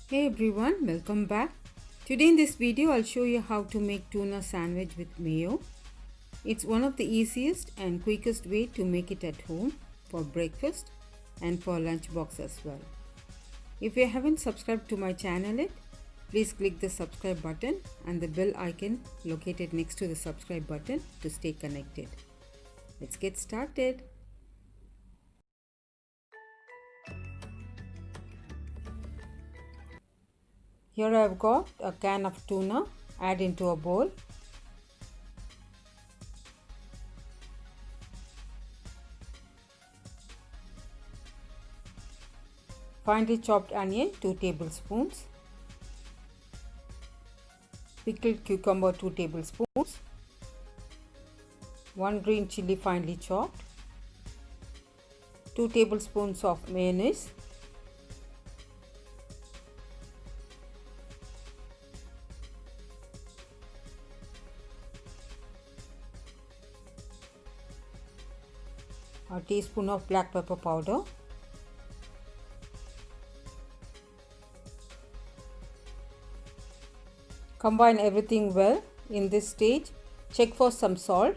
Hey everyone, welcome back. Today in this video I'll show you how to make tuna sandwich with mayo. It's one of the easiest and quickest way to make it at home for breakfast and for lunchbox as well. If you haven't subscribed to my channel yet, please click the subscribe button and the bell icon located next to the subscribe button to stay connected. Let's get started. Here I have got a can of tuna. Add into a bowl. Finely chopped onion 2 tablespoons. Pickled cucumber 2 tablespoons. 1 green chilli finely chopped. 2 tablespoons of mayonnaise. A teaspoon of black pepper powder. Combine everything well. In this stage, check for some salt.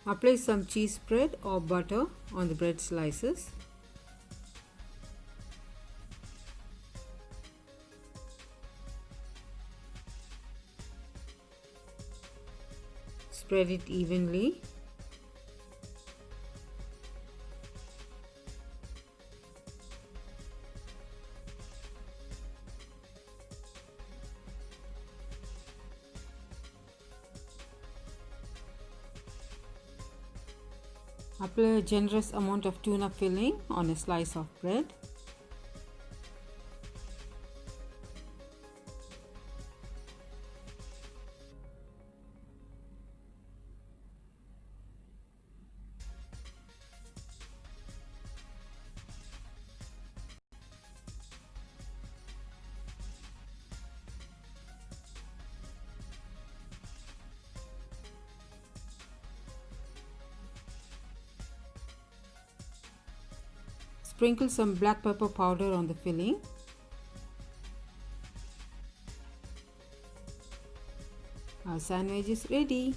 Apply some cheese spread or butter on the bread slices. Spread it evenly. Apply a generous amount of tuna filling on a slice of bread. Sprinkle some black pepper powder on the filling. Our sandwich is ready.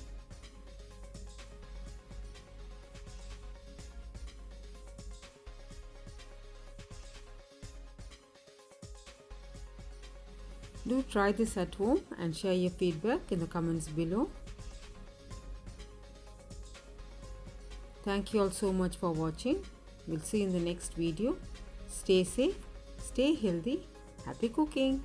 Do try this at home and share your feedback in the comments below. Thank you all so much for watching. We'll see you in the next video. Stay safe, stay healthy, happy cooking.